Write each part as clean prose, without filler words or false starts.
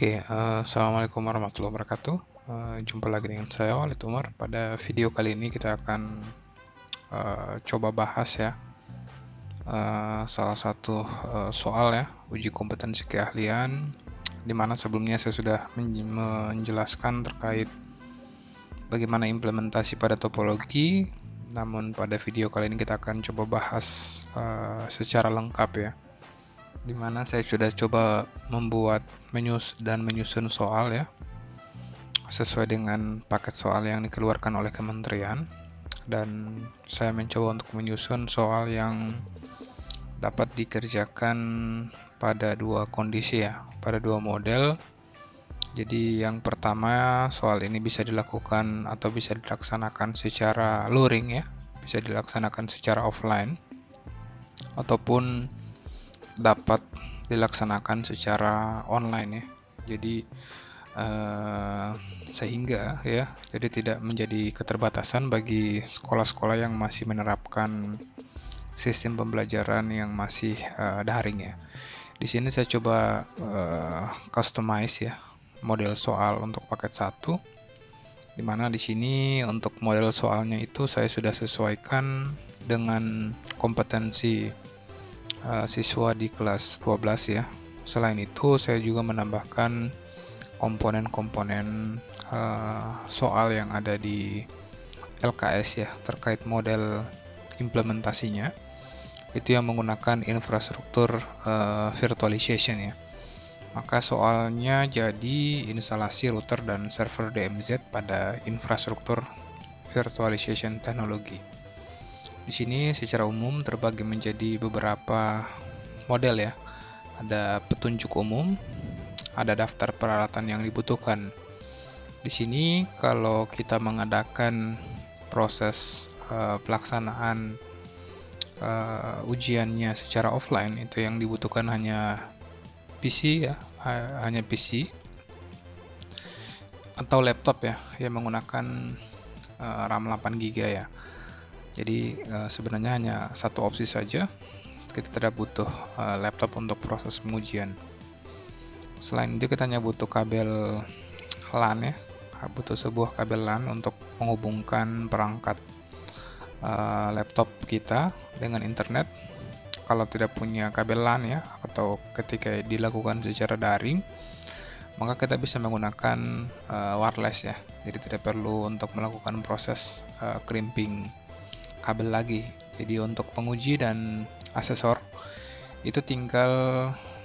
Assalamualaikum warahmatullahi wabarakatuh. Jumpa lagi dengan saya Walid Umar. Pada video kali ini kita akan coba bahas ya salah satu soal ya, uji kompetensi keahlian, di mana sebelumnya saya sudah menjelaskan terkait bagaimana implementasi pada topologi. Namun pada video kali ini kita akan coba bahas secara lengkap ya, dimana saya sudah coba membuat menyusun soal ya, sesuai dengan paket soal yang dikeluarkan oleh kementerian, dan saya mencoba untuk menyusun soal yang dapat dikerjakan pada dua kondisi ya, pada dua model. Jadi yang pertama, soal ini bisa dilakukan atau bisa dilaksanakan secara luring ya, bisa dilaksanakan secara offline ataupun dapat dilaksanakan secara online ya. Jadi sehingga ya, jadi tidak menjadi keterbatasan bagi sekolah-sekolah yang masih menerapkan sistem pembelajaran yang masih daring ya. Di sini saya coba customize ya model soal untuk paket 1, dimana di sini untuk model soalnya itu saya sudah sesuaikan dengan kompetensi siswa di kelas 12 ya. Selain itu saya juga menambahkan komponen-komponen soal yang ada di LKS ya, terkait model implementasinya, itu yang menggunakan infrastruktur virtualization ya. Maka soalnya jadi instalasi router dan server DMZ pada infrastruktur virtualization teknologi. Di sini secara umum terbagi menjadi beberapa model ya. Ada petunjuk umum, ada daftar peralatan yang dibutuhkan. Di sini kalau kita mengadakan proses pelaksanaan ujiannya secara offline, itu yang dibutuhkan hanya PC ya, hanya PC atau laptop ya, yang menggunakan RAM 8GB ya. Jadi sebenarnya hanya satu opsi saja, kita tidak butuh laptop untuk proses pengujian. Selain itu kita hanya butuh kabel LAN ya, butuh sebuah kabel LAN untuk menghubungkan perangkat laptop kita dengan internet. Kalau tidak punya kabel LAN ya, atau ketika dilakukan secara daring, maka kita bisa menggunakan wireless ya. Jadi tidak perlu untuk melakukan proses crimping kabel lagi. Jadi untuk penguji dan asesor itu tinggal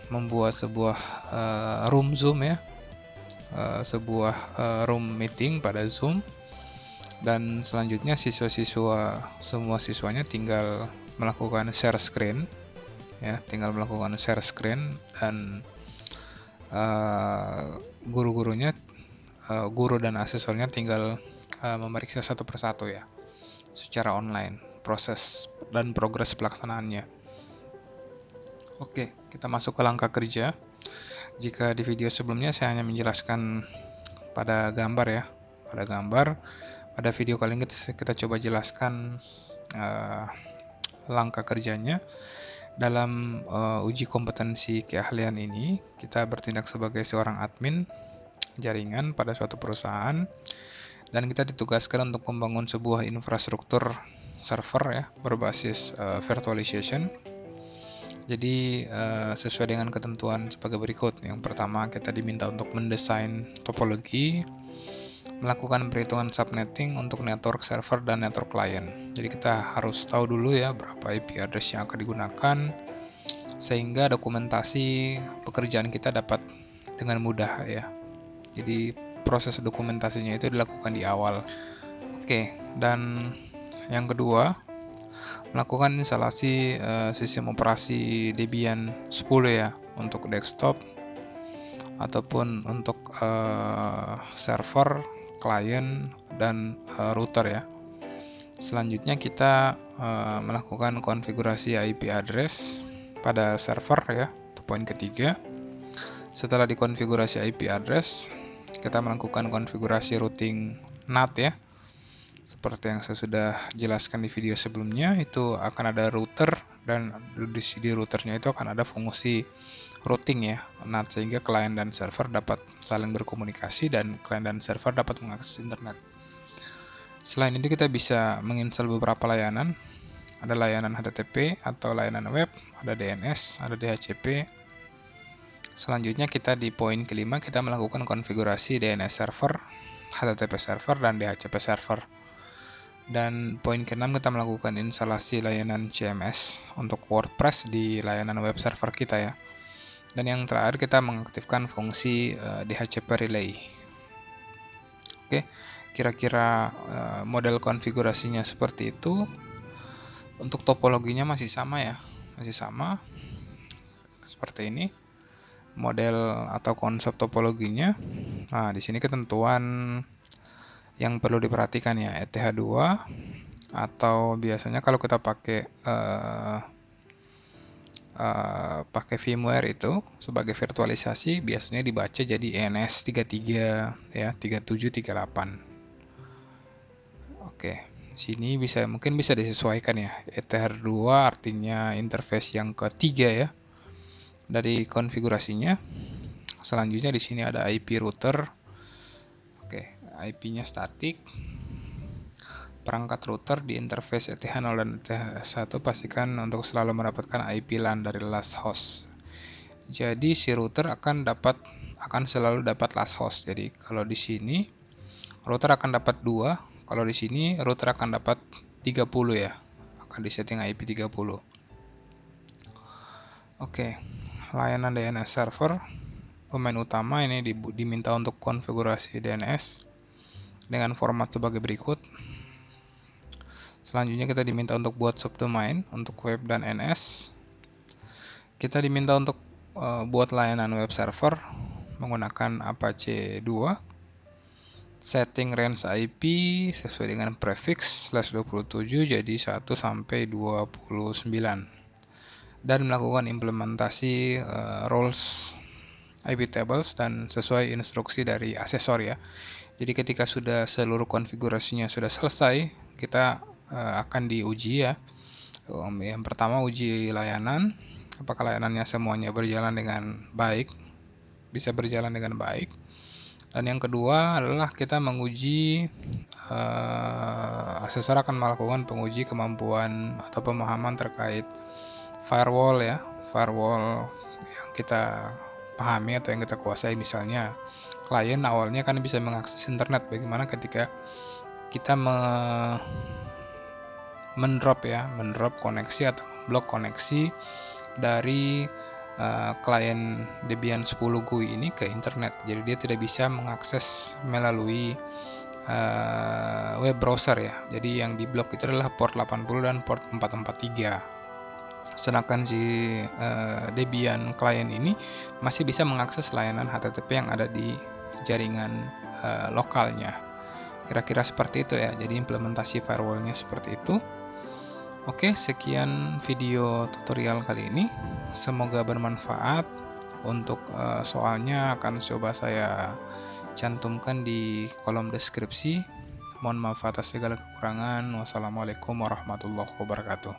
membuat sebuah room Zoom ya, sebuah room meeting pada Zoom, dan selanjutnya semua siswanya tinggal melakukan share screen ya, dan guru dan asesornya tinggal memeriksa satu persatu ya, secara online proses dan progres pelaksanaannya. Oke, kita masuk ke langkah kerja. Jika di video sebelumnya saya hanya menjelaskan pada gambar ya, pada video kali ini kita coba jelaskan langkah kerjanya. Dalam uji kompetensi keahlian ini, kita bertindak sebagai seorang admin jaringan pada suatu perusahaan, dan kita ditugaskan untuk membangun sebuah infrastruktur server ya, berbasis virtualization. Jadi sesuai dengan ketentuan sebagai berikut. Yang pertama, kita diminta untuk mendesain topologi, melakukan perhitungan subnetting untuk network server dan network client. Jadi kita harus tahu dulu ya berapa IP address yang akan digunakan, sehingga dokumentasi pekerjaan kita dapat dengan mudah ya. Jadi proses dokumentasinya itu dilakukan di awal. Oke, dan yang kedua, melakukan instalasi sistem operasi Debian 10 ya, untuk desktop ataupun untuk server, klien, dan router ya. Selanjutnya kita melakukan konfigurasi IP address pada server ya, itu poin ketiga. Setelah dikonfigurasi IP address, kita melakukan konfigurasi routing NAT ya. Seperti yang saya sudah jelaskan di video sebelumnya, itu akan ada router, dan di routernya itu akan ada fungsi routing ya. Nah, sehingga klien dan server dapat saling berkomunikasi dan klien dan server dapat mengakses internet. Selain itu kita bisa menginstal beberapa layanan. Ada layanan HTTP atau layanan web, ada DNS, ada DHCP. Selanjutnya kita di poin kelima kita melakukan konfigurasi DNS server, HTTP server, dan DHCP server. Dan poin keenam kita melakukan instalasi layanan CMS untuk WordPress di layanan web server kita ya. Dan yang terakhir kita mengaktifkan fungsi DHCP relay. Oke, kira-kira model konfigurasinya seperti itu. Untuk topologinya masih sama ya, masih sama seperti ini. Model atau konsep topologinya. Nah, di sini ketentuan yang perlu diperhatikan ya, ETH2 atau biasanya kalau kita pakai firmware itu sebagai virtualisasi biasanya dibaca jadi ENS33 ya, 3738. Oke, sini mungkin bisa disesuaikan ya. ETH2 artinya interface yang ketiga ya dari konfigurasinya. Selanjutnya di sini ada IP router. Oke, IP-nya statik. Perangkat router di interface ETH0 dan ETH1 pastikan untuk selalu mendapatkan IP LAN dari last host. Jadi si router akan selalu dapat last host. Jadi kalau di sini router akan dapat 2. Kalau di sini router akan dapat 30 ya, akan disetting IP 30. Oke, layanan DNS server, pemain utama ini diminta untuk konfigurasi DNS dengan format sebagai berikut. Selanjutnya kita diminta untuk buat subdomain untuk web dan NS. Kita diminta untuk buat layanan web server menggunakan Apache 2. Setting range IP sesuai dengan prefix /27 jadi 1 sampai 29 dan melakukan implementasi roles IP tables dan sesuai instruksi dari asesor ya. Jadi ketika sudah seluruh konfigurasinya sudah selesai, kita akan diuji ya. Yang pertama uji layanan, apakah layanannya semuanya berjalan dengan baik, bisa berjalan dengan baik. Dan yang kedua adalah kita menguji, asesor akan melakukan penguji kemampuan atau pemahaman terkait firewall ya, firewall yang kita pahami atau yang kita kuasai. Misalnya klien awalnya kan bisa mengakses internet, bagaimana ketika kita mendrop koneksi atau blok koneksi dari klien Debian 10 GUI ini ke internet. Jadi dia tidak bisa mengakses melalui web browser ya. Jadi yang diblok itu adalah port 80 dan port 443. Sedangkan si Debian klien ini masih bisa mengakses layanan HTTP yang ada di jaringan lokalnya. Kira-kira seperti itu ya. Jadi implementasi firewallnya seperti itu. Oke, sekian video tutorial kali ini. Semoga bermanfaat. Untuk soalnya akan coba saya cantumkan di kolom deskripsi. Mohon maaf atas segala kekurangan. Wassalamualaikum warahmatullahi wabarakatuh.